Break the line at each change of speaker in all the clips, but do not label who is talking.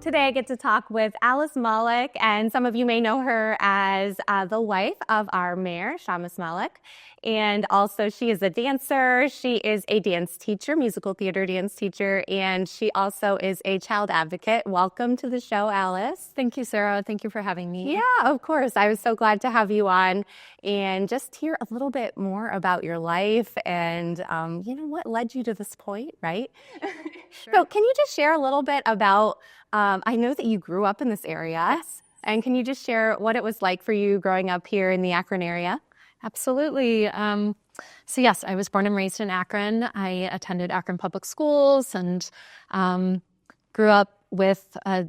Today I get to talk with Alice Malik, and some of you may know her as the wife of our mayor, Shamus Malik. And also she is a dancer, she is a dance teacher, musical theater dance teacher, and she also is a child advocate. Welcome to the show, Alice.
Thank you, Sarah. Thank you for having me.
Yeah, of course. I was so glad to have you on and just hear a little bit more about your life and, what led you to this point, right?
Sure.
So can you just share a little bit about, I know that you grew up in this area.
Yes.
And can you just share what it was like for you growing up here in the Akron area?
Absolutely. So yes, I was born and raised in Akron. I attended Akron Public Schools and grew up with a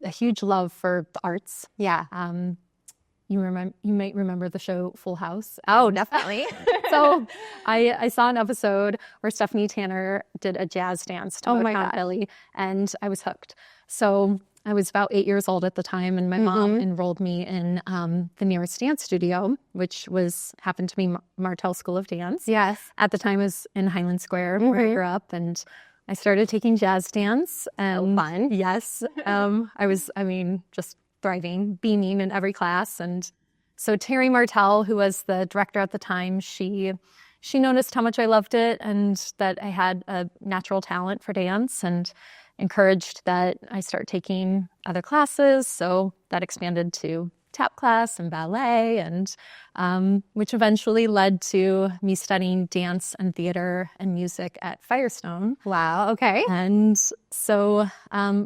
huge love for the arts.
Yeah.
You might remember the show Full House.
Oh, definitely.
So I saw an episode where Stephanie Tanner did a jazz dance to Motown Philly, and I was hooked. So I was about 8 years old at the time, and my mom enrolled me in the nearest dance studio, which happened to be Martell School of Dance.
Yes.
At the time, it was in Highland Square, where I grew up, and I started taking jazz dance.
So fun.
Yes. I was, just thriving, beaming in every class. And so Terry Martell, who was the director at the time, she noticed how much I loved it and that I had a natural talent for dance and encouraged that I start taking other classes. So that expanded to tap class and ballet, and which eventually led to me studying dance and theater and music at Firestone.
Wow. Okay.
And so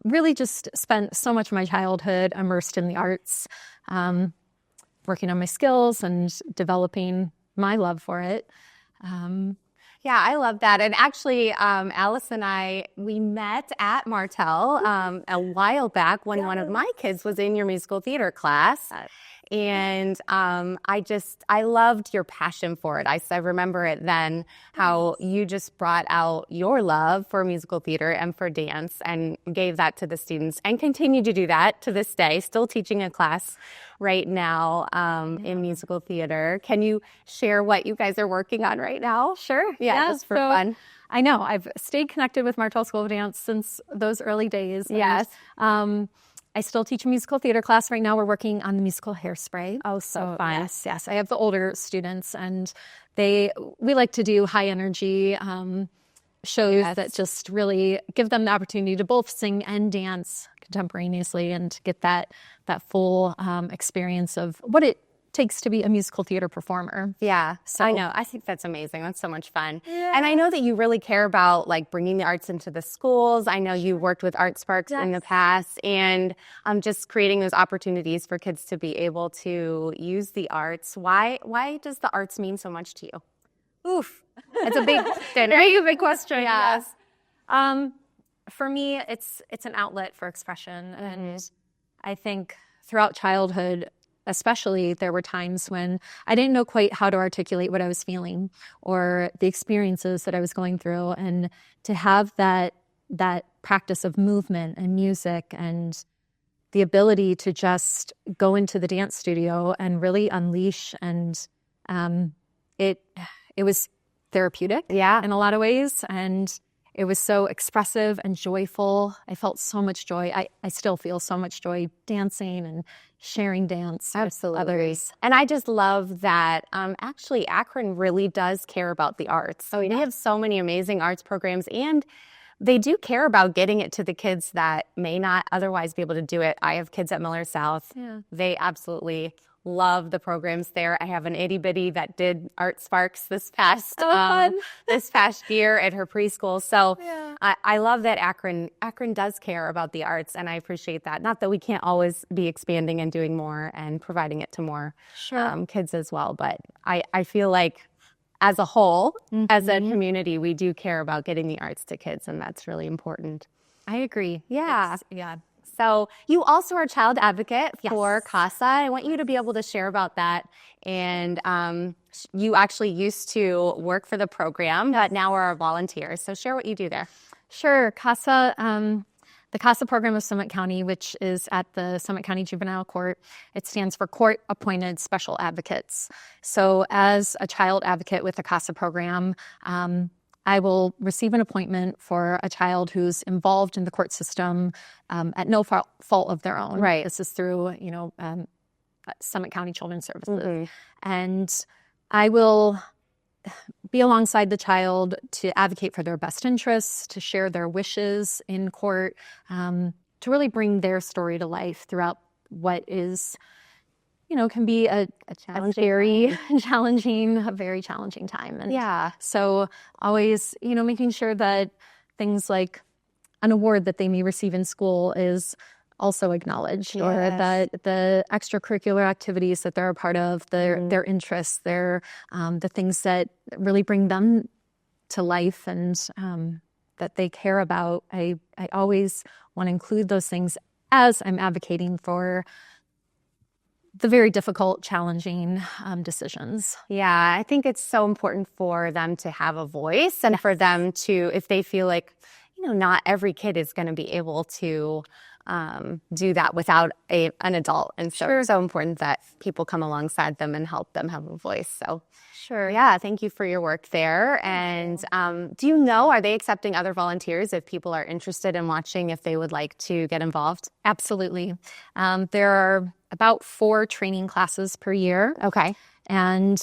really just spent so much of my childhood immersed in the arts, working on my skills and developing my love for it.
Yeah, I love that. And actually, Alice and I, we met at Martell a while back when one of my kids was in your musical theater class. And I loved your passion for it. I remember it then, how you just brought out your love for musical theater and for dance and gave that to the students and continue to do that to this day, still teaching a class right now in musical theater. Can you share what you guys are working on right now?
Sure.
Yeah, just for fun.
I know. I've stayed connected with Martell School of Dance since those early days.
Yes.
And, I still teach a musical theater class. Right now we're working on the musical Hairspray.
Oh, so fun.
Yes. I have the older students, and we like to do high energy shows that just really give them the opportunity to both sing and dance contemporaneously and get that full experience of what it takes to be a musical theater performer.
Yeah, so I know. I think that's amazing. That's so much fun. Yeah. And I know that you really care about bringing the arts into the schools. I know you worked with Art Sparks in the past, and just creating those opportunities for kids to be able to use the arts. Why does the arts mean so much to you?
Oof.
It's a big question.
Very big question.
Yes.
For me, it's an outlet for expression. And I think throughout childhood, especially, there were times when I didn't know quite how to articulate what I was feeling or the experiences that I was going through. And to have that practice of movement and music and the ability to just go into the dance studio and really unleash, and it was therapeutic in a lot of ways. And it was so expressive and joyful. I felt so much joy. I still feel so much joy dancing and sharing dance with others.
And I just love that actually Akron really does care about the arts. So we have so many amazing arts programs, and they do care about getting it to the kids that may not otherwise be able to do it. I have kids at Miller South. Yeah. They absolutely love the programs there. I have an itty bitty that did Art Sparks this past year at her preschool. So I love that Akron does care about the arts, and I appreciate that. Not that we can't always be expanding and doing more and providing it to more kids as well, but I feel like as a whole, as a community, we do care about getting the arts to kids, and that's really important.
I agree.
Yeah. So you also are a child advocate for CASA. I want you to be able to share about that. And you actually used to work for the program, but now are a volunteer. So share what you do there.
Sure. CASA, the CASA program of Summit County, which is at the Summit County Juvenile Court, it stands for Court Appointed Special Advocates. So as a child advocate with the CASA program, I will receive an appointment for a child who's involved in the court system at no fault of their own.
Right.
This is through, Summit County Children's Services. And I will be alongside the child to advocate for their best interests, to share their wishes in court, to really bring their story to life throughout what is, can be a very challenging time. And so always, making sure that things like an award that they may receive in school is also acknowledged, or that the extracurricular activities that they're a part of, their interests, the things that really bring them to life and that they care about. I always want to include those things as I'm advocating for the very difficult, challenging decisions.
Yeah, I think it's so important for them to have a voice, and for them to, if they feel like, not every kid is going to be able to do that without an adult. And so it's so important that people come alongside them and help them have a voice. So yeah, thank you for your work there. And do you know, are they accepting other volunteers if people are interested in watching, if they would like to get involved?
Absolutely. There are about 4 training classes per year.
Okay.
And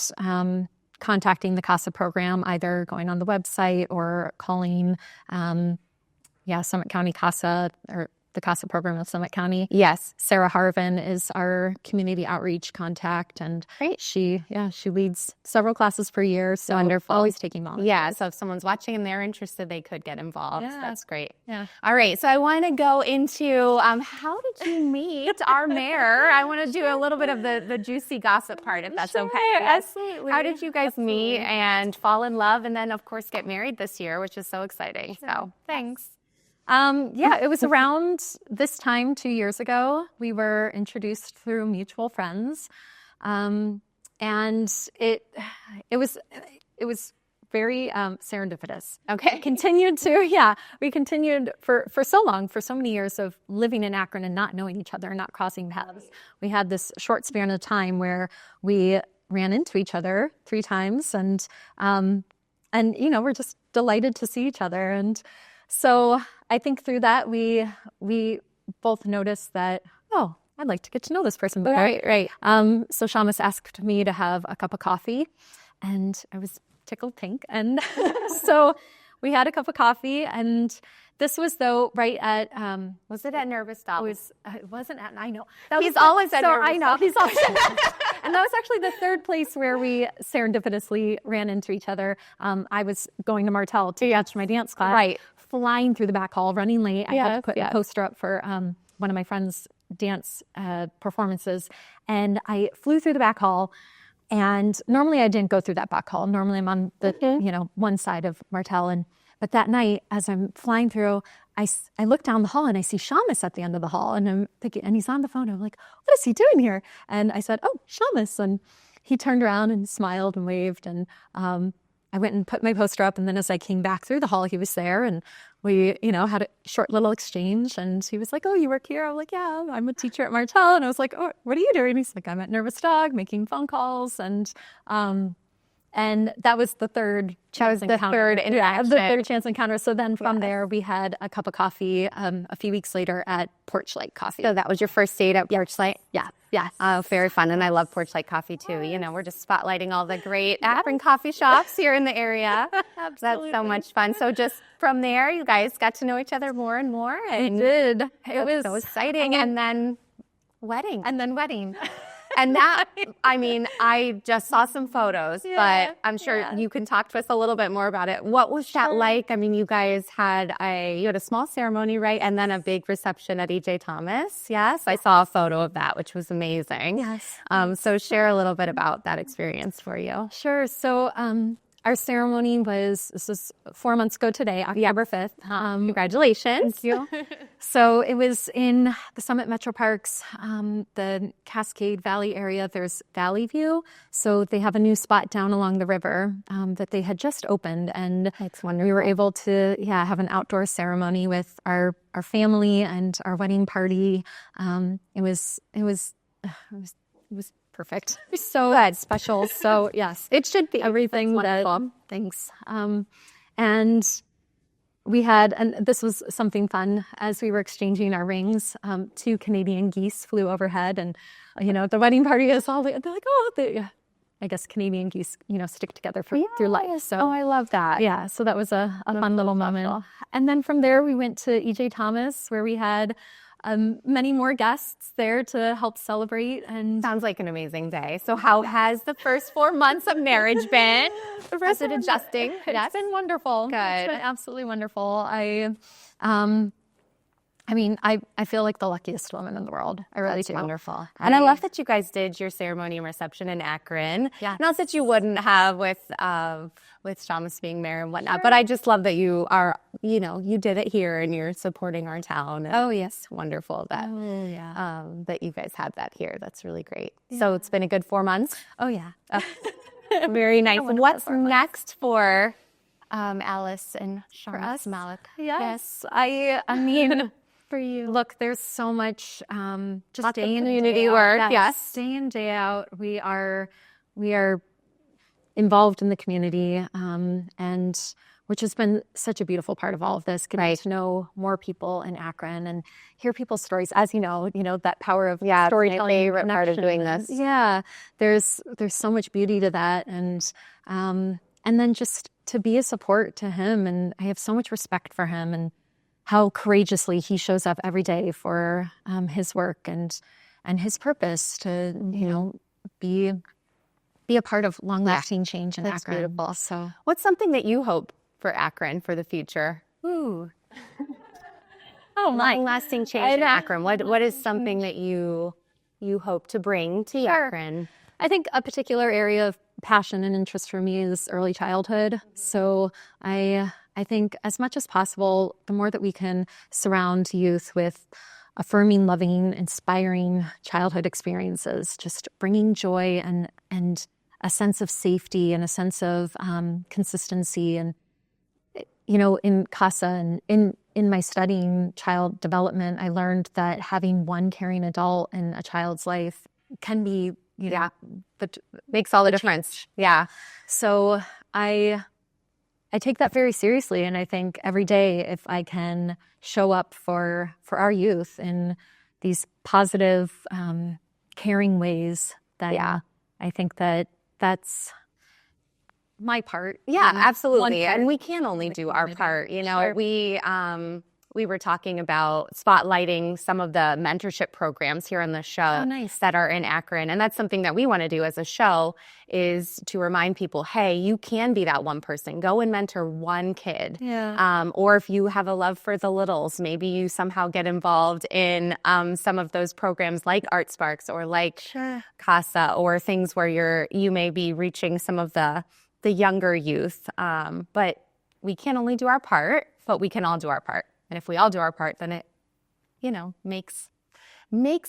contacting the CASA program, either going on the website or calling Summit County CASA, or the CASA program of Summit County.
Yes.
Sarah Harvin is our community outreach contact, and she leads several classes per year. So
wonderful.
Always taking volunteers.
Yeah. So if someone's watching and they're interested, they could get involved.
Yeah.
That's great.
Yeah.
All right. So I want to go into how did you meet our mayor? I want to do a little bit of the juicy gossip part, if that's okay.
Absolutely.
How did you guys meet and fall in love, and then of course get married this year, which is so exciting. So thanks.
It was around this time 2 years ago. We were introduced through mutual friends, and it was very serendipitous.
Okay.
We continued for so long, for so many years of living in Akron and not knowing each other, not crossing paths. We had this short span of time where we ran into each other 3 times, and we're just delighted to see each other. And so I think through that, we both noticed that, I'd like to get to know this person better.
Right.
So Shamus asked me to have a cup of coffee, and I was tickled pink. And so we had a cup of coffee, and this was right at,
was it at Nervous Stop?
It wasn't at, I know.
He's always at Nervous Stop.
I know, he's always And that was actually the 3rd place where we serendipitously ran into each other. I was going to Martell to catch my dance class.
Right.
Flying through the back hall, running late. I had to put a poster up for one of my friend's dance performances. And I flew through the back hall. And normally I didn't go through that back hall. Normally I'm on the one side of Martell. But that night, as I'm flying through, I look down the hall and I see Shamus at the end of the hall. And I'm thinking, and he's on the phone. I'm like, what is he doing here? And I said, oh, Shamus. And he turned around and smiled and waved. And I went and put my poster up, and then as I came back through the hall, he was there, and we, had a short little exchange, and he was like, oh, you work here? I'm like, yeah, I'm a teacher at Martell. And I was like, oh, what are you doing? He's like, I'm at Nervous Dog making phone calls. And that was the third chance encounter. The third chance encounter. So then from there, we had a cup of coffee a few weeks later at Porchlight Coffee.
So that was your first date at Porchlight?
Yeah. Yes.
Oh, very fun. And I love Porchlight Coffee too. We're just spotlighting all the great Akron coffee shops here in the area.
Absolutely.
That's so much fun. So just from there, you guys got to know each other more and more. And
we did.
It was so exciting. And then wedding. And that, I just saw some photos, but I'm sure you can talk to us a little bit more about it. What was that like? You guys had a small ceremony, right? And then a big reception at E.J. Thomas. Yes, I saw a photo of that, which was amazing.
Yes.
So share a little bit about that experience for you.
Sure. So our ceremony this was 4 months ago today, October 5th.
Congratulations.
Thank you. So it was in the Summit Metro Parks, the Cascade Valley area. There's Valley View. So they have a new spot down along the river that they had just opened. And
that's wonderful.
We were able to have an outdoor ceremony with our family and our wedding party. It was perfect.
So good.
Special. So yes,
it should be
everything that. Thanks. And we had, and this was something fun, as we were exchanging our rings, 2 Canadian geese flew overhead, and, the wedding party is all, they're like, I guess Canadian geese, stick together through life. So,
I love that.
yeah, so that was a fun little moment. And then from there, we went to E.J. Thomas, where we had many more guests there to help celebrate. And
Sounds like an amazing day. So how has the first 4 months of marriage been? Has it adjusting?
It's been wonderful.
Good.
It's been absolutely wonderful. I feel like the luckiest woman in the world. I really do.
Wonderful. And I love that you guys did your ceremony and reception in Akron.
Yeah.
Not that you wouldn't have with Shamus being mayor and whatnot, but I just love that you are, you did it here and you're supporting our town. And
Oh, yes.
it's wonderful that
yeah.
that you guys had that here. That's really great. Yeah. So it's been a good 4 months.
Oh, yeah.
Very nice.
wonderful
What's
4 months.
next for Alice and Shamus
us?
Malik?
Yes. I mean, for you. Look, there's so much just
Lots of
day in
community
day out.
work, yes.
Day in, day out. We are involved in the community, and which has been such a beautiful part of all of this, getting to know more people in Akron and hear people's stories. As you know, that power of storytelling.
My favorite part of doing
connection.
this.
Yeah, there's so much beauty to that, and then just to be a support to him, and I have so much respect for him and how courageously he shows up every day for his work and his purpose to be a part of long-lasting change in
That's
Akron.
beautiful.
So,
What's something that you hope for Akron for the future?
oh
Long-lasting change in Akron. What is something that you hope to bring to Akron?
I think a particular area of passion and interest for me is early childhood. So I think as much as possible, the more that we can surround youth with affirming, loving, inspiring childhood experiences, just bringing joy and a sense of safety and a sense of consistency. And, in CASA and in my studying child development, I learned that having one caring adult in a child's life can be,
Makes all the difference. Yeah.
So I take that very seriously, and I think every day if I can show up for our youth in these positive, caring ways, then I think that's my part.
Yeah, absolutely.
part
And we can only do our part.
Sure.
We were talking about spotlighting some of the mentorship programs here on the show that are in Akron. And that's something that we want to do as a show, is to remind people, hey, you can be that one person. Go and mentor one kid.
Yeah.
Or if you have a love for the littles, maybe you somehow get involved in some of those programs like Art Sparks or like CASA, or things where you may be reaching some of the younger youth. But we can only do our part, but we can all do our part. And if we all do our part, then it, makes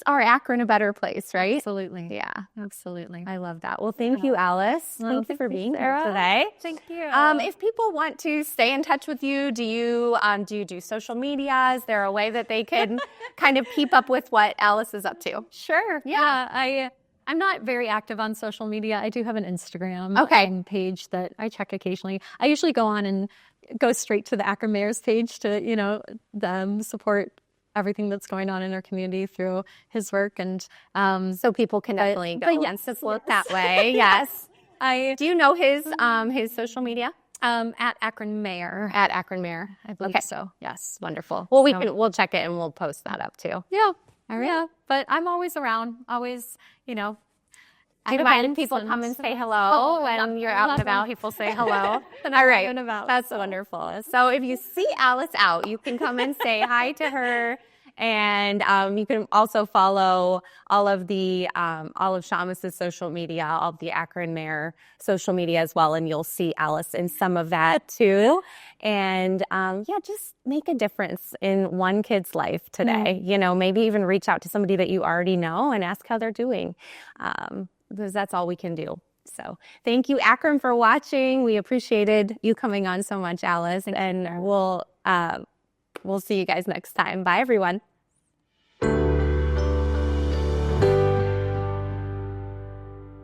our Akron a better place, right?
Absolutely.
Yeah.
Absolutely.
I love that. Well, thank you, Alice. Thank you for being here today.
Thank you.
If people want to stay in touch with you, do you do social media? Is there a way that they can kind of keep up with what Alice is up to?
Sure. Yeah. I'm not very active on social media. I do have an Instagram page that I check occasionally. I usually go on and go straight to the Akron Mayor's page to, support everything that's going on in our community through his work. And
so people can definitely go and support that way. Yes. Do you know his social media?
At Akron Mayor.
At Akron Mayor.
I believe so. Yes.
Wonderful. Well, we'll check it and we'll post that up too.
Yeah.
All right.
Yeah. But I'm always around, always,
Do you mind if people come and say hello when you're out and about? People say hello. All right. That's wonderful. So if you see Alice out, you can come and say hi to her. And you can also follow all of Shamus's social media, all of the Akron Mayor social media as well. And you'll see Alice in some of that too. And just make a difference in one kid's life today. Maybe even reach out to somebody that you already know and ask how they're doing. Because that's all we can do. So thank you, Akron, for watching. We appreciated you coming on so much, Alice. And we'll see you guys next time. Bye, everyone.